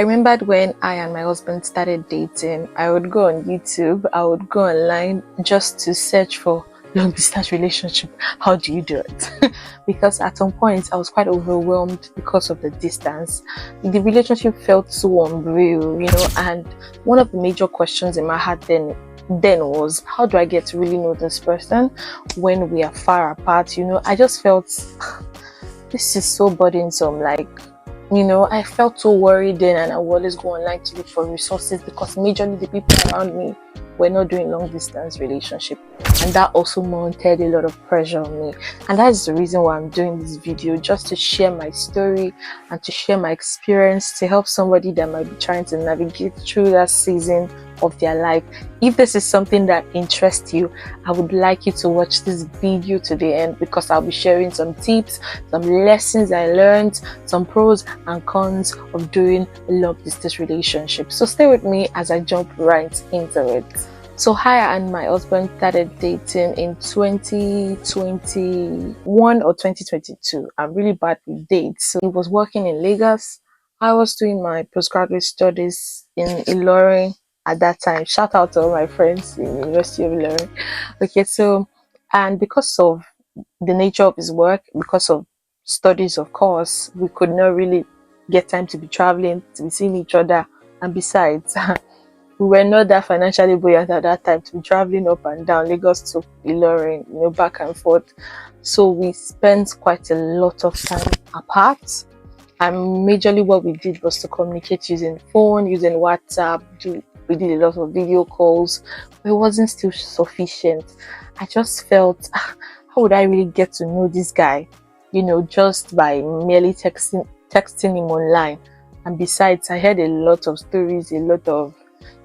I remembered when I and my husband started dating, I would go on YouTube, I would go online just to search for long distance relationship. How do you do it? Because at some point I was quite overwhelmed because of the distance. The relationship felt so unreal, and one of the major questions in my heart then was, how do I get to really know this person when we are far apart? I just felt this is so burdensome. I felt so worried then, and I would always go online to look for resources because majorly the people around me were not doing long distance relationship, and that also mounted a lot of pressure on me. And that's the reason why I'm doing this video, just to share my story and to share my experience to help somebody that might be trying to navigate through that season of their life. If this is something that interests you, I would like you to watch this video to the end, because I'll be sharing some tips, some lessons I learned, some pros and cons of doing a long distance relationship. So stay with me as I jump right into it. So Haya and my husband started dating in 2021 or 2022. I'm really bad with dates. So he was working in Lagos. I was doing my postgraduate studies in Ilorin at that time. Shout out to all my friends in University of Ilorin. Okay, so, and because of the nature of his work, because of studies, of course, we could not really get time to be traveling, to be seeing each other. And besides, we were not that financially buoyant at that time to be traveling up and down Lagos to Ilorin, back and forth. So we spent quite a lot of time apart. And majorly what we did was to communicate using phone, using WhatsApp. We did a lot of video calls, but it wasn't still sufficient. I just felt, how would I really get to know this guy, just by merely texting him online? And besides, I heard a lot of stories, in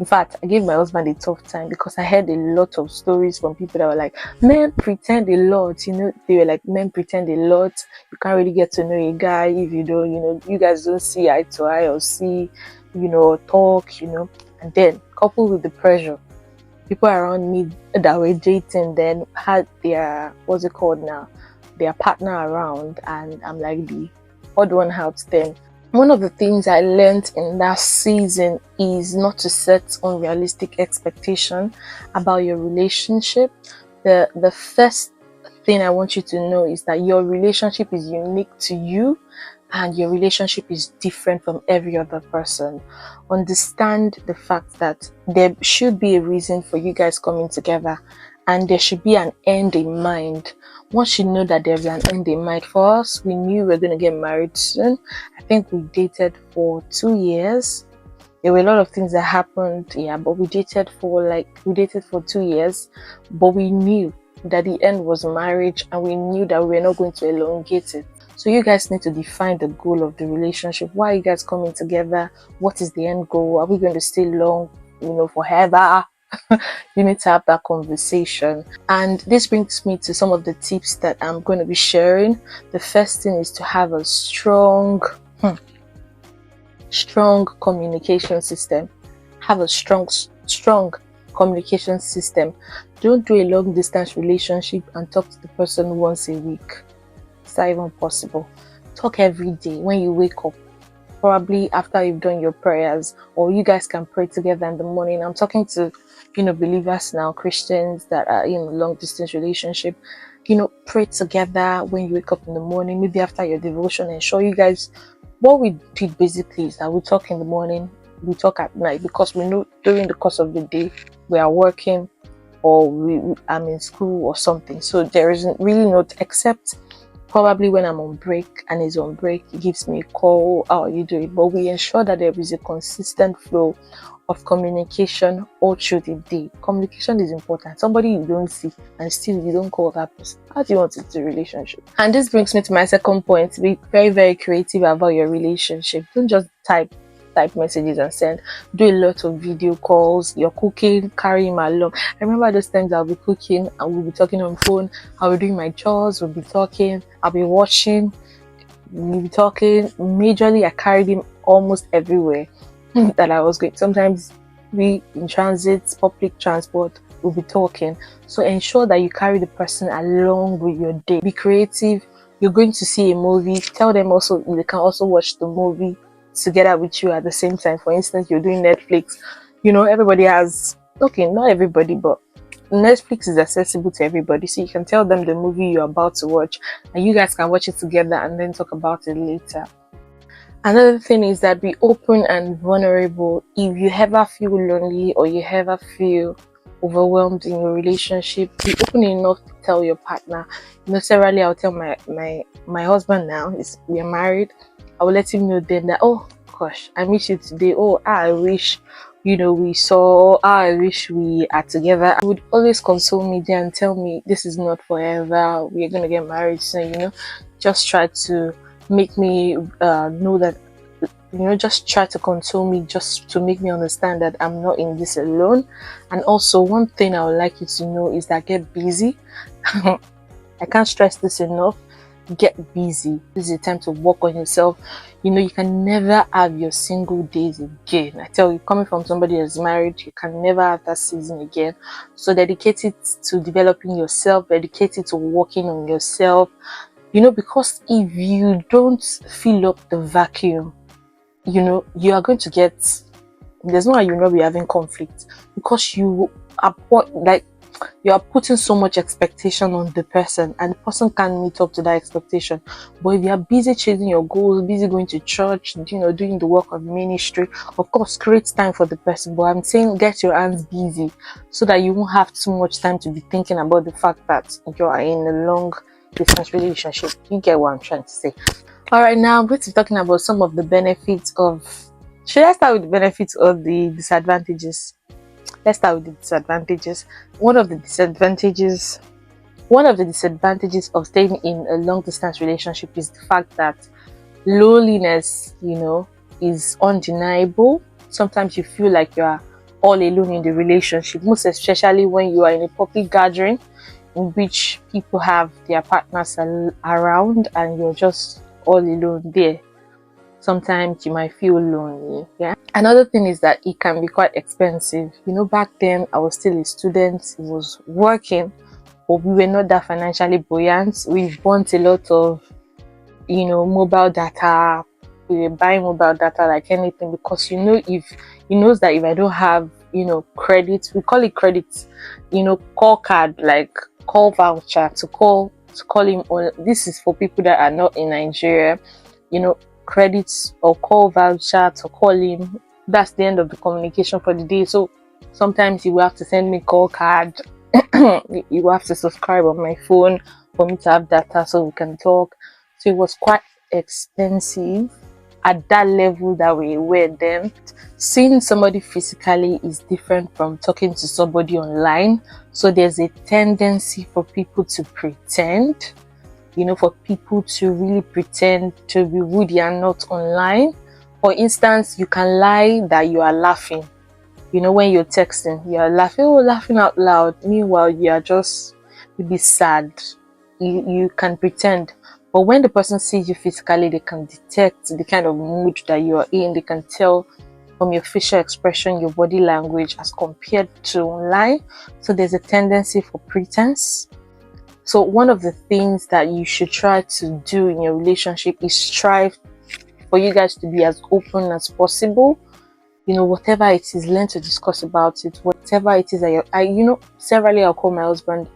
fact, I gave my husband a tough time because I heard a lot of stories from people that were like, men pretend a lot, they were like, men pretend a lot. You can't really get to know a guy if you don't, you guys don't see eye to eye or see, or talk, and then coupled with the pressure, people around me that were dating then had their, what's it called now, their partner around, and I'm like the odd one out then. One of the things I learned in that season is not to set unrealistic expectation about your relationship. The first thing I want you to know is that your relationship is unique to you, and your relationship is different from every other person. Understand the fact that there should be a reason for you guys coming together, and there should be an end in mind. Once you know that there's an end in mind, for us, we knew we were going to get married soon. I think we dated for 2 years. There were a lot of things that happened, but we dated for 2 years, but we knew that the end was marriage, and we knew that we were not going to elongate it. So you guys need to define the goal of the relationship. Why are you guys coming together? What is the end goal? Are we going to stay long, forever? You need to have that conversation. And this brings me to some of the tips that I'm going to be sharing. The first thing is to have a strong communication system. Have a strong communication system. Don't do a long distance relationship and talk to the person once a week. It's not even possible. Talk every day when you wake up, probably after you've done your prayers, or you guys can pray together in the morning. I'm talking to believers now, Christians that are in a long distance relationship. Pray together when you wake up in the morning, maybe after your devotion. Ensure you guys, what we did basically is that we talk in the morning, we talk at night, because we know during the course of the day we are working, or I'm in school or something. So there isn't really not, except probably when I'm on break and he's on break, he gives me a call, how you do it. But we ensure that there is a consistent flow of communication all through the day. Communication is important. Somebody you don't see and still you don't call that person. How do you want it to relationship? And this brings me to my second point. Be very, very creative about your relationship. Don't just type messages and send. Do a lot of video calls. You're cooking, carry him along. I remember those times I'll be cooking and we'll be talking on phone. I'll be doing my chores, we'll be talking, I'll be watching, we'll be talking. Majorly I carried him almost everywhere that I was going. Sometimes we in transit, public transport, we'll be talking. So ensure that you carry the person along with your day. Be creative. You're going to see a movie, tell them also they can also watch the movie together with you at the same time. For instance, you're doing Netflix, everybody has, okay, not everybody, but Netflix is accessible to everybody, so you can tell them the movie you're about to watch and you guys can watch it together and then talk about it later. Another thing is that be open and vulnerable. If you ever feel lonely or you ever feel overwhelmed in your relationship, be open enough to tell your partner. Necessarily, I'll tell my husband now, we are married. I will let him know then that, oh gosh, I miss you today. Oh, I wish we saw. I wish we are together. He would always console me there and tell me this is not forever. We're gonna get married soon. Just try to make me know that, just try to console me, just to make me understand that I'm not in this alone. And also, one thing I would like you to know is that get busy. I can't stress this enough. Get busy. This is a time to work on yourself. You can never have your single days again. I tell you, coming from somebody that's married, you can never have that season again. So dedicate it to developing yourself, dedicate it to working on yourself. Because if you don't fill up the vacuum, you are going to get, there's no way you'll not be having conflict, because you are putting so much expectation on the person and the person can't meet up to that expectation. But if you are busy chasing your goals, busy going to church, doing the work of ministry, of course create time for the person, but I'm saying get your hands busy so that you won't have too much time to be thinking about the fact that you are in a long distance relationship. You get what I'm trying to say. All right, now I'm going to be talking about some of the benefits of, should I start with the benefits or the disadvantages? Let's start with the disadvantages. One of the disadvantages of staying in a long distance relationship is the fact that loneliness, is undeniable. Sometimes you feel like you are all alone in the relationship, most especially when you are in a public gathering in which people have their partners around and you're just all alone there. Sometimes you might feel lonely. Yeah. Another thing is that it can be quite expensive. Back then I was still a student, I was working, but we were not that financially buoyant. We've bought a lot of, mobile data. We were buying mobile data like anything, because if he knows that if I don't have, credit, we call it credit, call card, like call voucher to call him on. This is for people that are not in Nigeria, credits or call voucher to call him. That's the end of the communication for the day. So sometimes you will have to send me call card. You will have to subscribe on my phone for me to have data so we can talk. So it was quite expensive at that level that we were then. Seeing somebody physically is different from talking to somebody online. So there's a tendency for people to pretend, for people to really pretend to be rude and not online. For instance, you can lie that you are laughing. When you're texting, you are laughing out loud. Meanwhile, you are just maybe sad. You can pretend. But when the person sees you physically, they can detect the kind of mood that you are in. They can tell from your facial expression, your body language, as compared to online. So there's a tendency for pretense. So one of the things that you should try to do in your relationship is strive for you guys to be as open as possible. Whatever it is, learn to discuss about it. Whatever it is that severally I'll call my husband.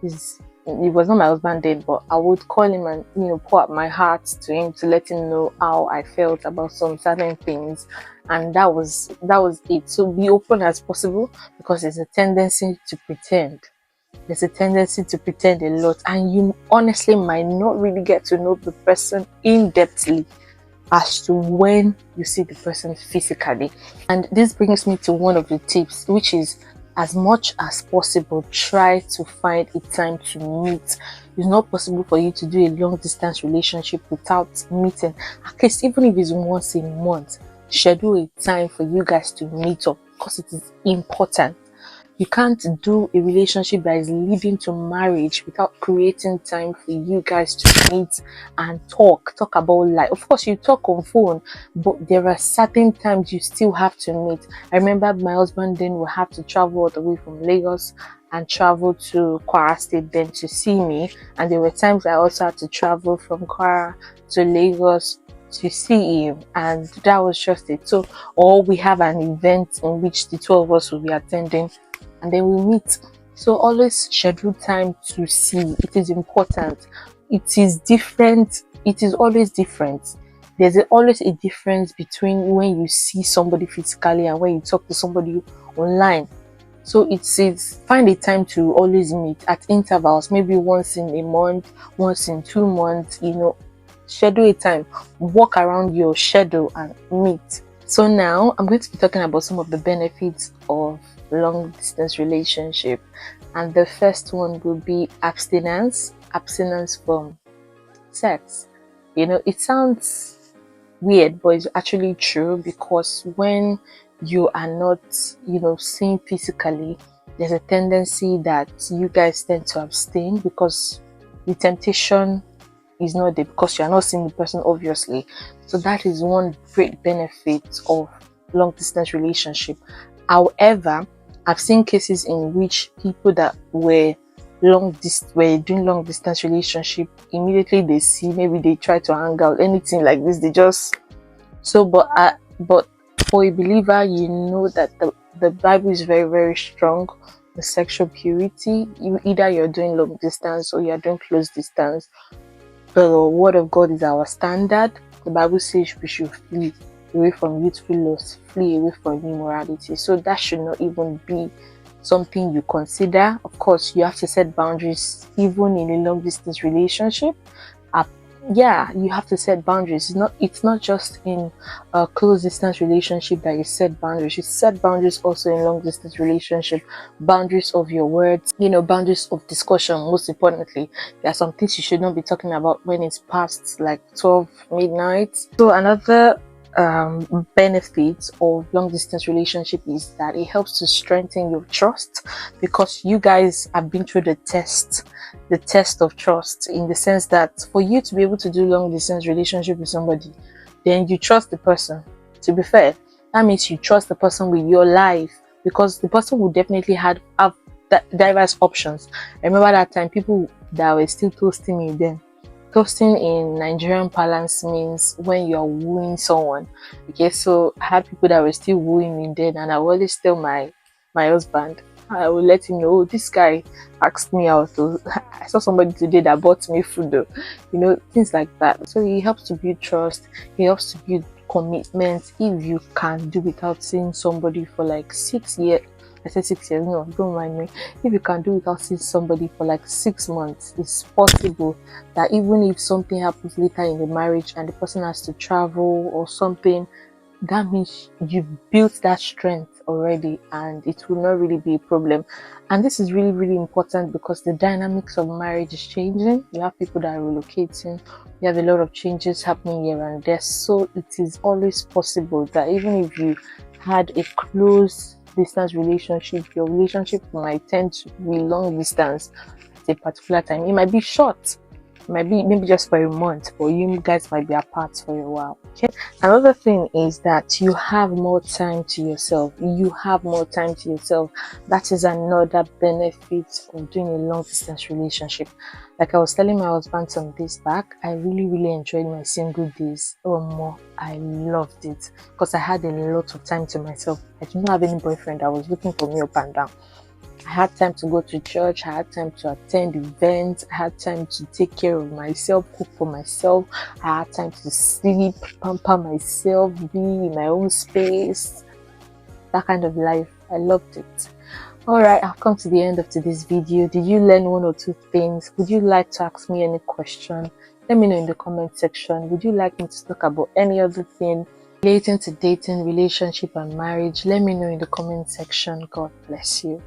It was not my husband then, but I would call him and pour out my heart to him to let him know how I felt about some certain things, and that was it. So be open as possible, because there's a tendency to pretend. There's a tendency to pretend a lot, and you honestly might not really get to know the person in-depthly as to when you see the person physically. And this brings me to one of the tips, which is, as much as possible, try to find a time to meet. It's not possible for you to do a long distance relationship without meeting. At least even if it's once a month, schedule a time for you guys to meet up, because it is important. You can't do a relationship that is leading to marriage without creating time for you guys to meet and talk about life. Of course, you talk on phone, but there are certain times you still have to meet. I remember my husband then will have to travel all the way from Lagos and travel to Kwara State then to see me. And there were times I also had to travel from Kwara to Lagos to see him, and that was just it. So, or we have an event in which the two of us will be attending, and then we meet. So always schedule time to see. It is important. It is different. It is always different. There's always a difference between when you see somebody physically and when you talk to somebody online. So it's find a time to always meet at intervals, maybe once in a month, once in 2 months, schedule a time, walk around your schedule and meet. So now I'm going to be talking about some of the benefits of long distance relationship. And the first one will be abstinence from sex. It sounds weird, but it's actually true, because when you are not, seeing physically, there's a tendency that you guys tend to abstain because the temptation is not there, because you are not seeing the person, obviously. So that is one great benefit of long distance relationship. However, I've seen cases in which people that were doing long distance relationship, immediately they see, maybe they try to hang out, anything like this, they just but for a believer, that the Bible is very, very strong with sexual purity. Either you're doing long distance or you're doing close distance, the word of God is our standard. The Bible says we should flee away from youthful lust, flee away from immorality. So that should not even be something you consider. Of course, you have to set boundaries even in a long distance relationship. You have to set boundaries. It's not just in a close distance relationship that you set boundaries. You set boundaries also in long distance relationship. Boundaries of your words, boundaries of discussion. Most importantly, there are some things you should not be talking about when it's past like 12 midnight. So another benefit of long distance relationship is that it helps to strengthen your trust, because you guys have been through the test of trust, in the sense that for you to be able to do long distance relationship with somebody, then you trust the person. To be fair, that means you trust the person with your life, because the person will definitely have diverse options. I remember that time, people that were still toasting me then. Toasting in Nigerian parlance means when you are wooing someone. Okay, so I had people that were still wooing me then, and I would always tell my husband, I will let him know, oh, this guy asked me out. So I saw somebody today that bought me food, though. Things like that. So it helps to build trust. It helps to build commitment. If you can do without seeing somebody for like 6 years, I said 6 years, no, don't mind me. If you can do without seeing somebody for like 6 months, it's possible that even if something happens later in the marriage and the person has to travel or something, that means you've built that strength already, and it will not really be a problem. And this is really, really important, because the dynamics of marriage is changing. You have people that are relocating, you have a lot of changes happening here and there. So it is always possible that even if you had a close distance relationship, your relationship might tend to be long distance at a particular time. It might be short, it might be maybe just for a month, but you guys might be apart for a while. Okay. Another thing is that you have more time to yourself. That is another benefit of doing a long distance relationship. Like I was telling my husband some days back, I really, really enjoyed my single days. Oh, more, I loved it, because I had a lot of time to myself. I didn't have any boyfriend that was looking for me up and down. I had time to go to church, I had time to attend events, I had time to take care of myself, cook for myself, I had time to sleep, pamper myself, be in my own space. That kind of life, I loved it. Alright, I've come to the end of today's video. Did you learn one or two things? Would you like to ask me any question? Let me know in the comment section. Would you like me to talk about any other thing relating to dating, relationship and marriage? Let me know in the comment section. God bless you.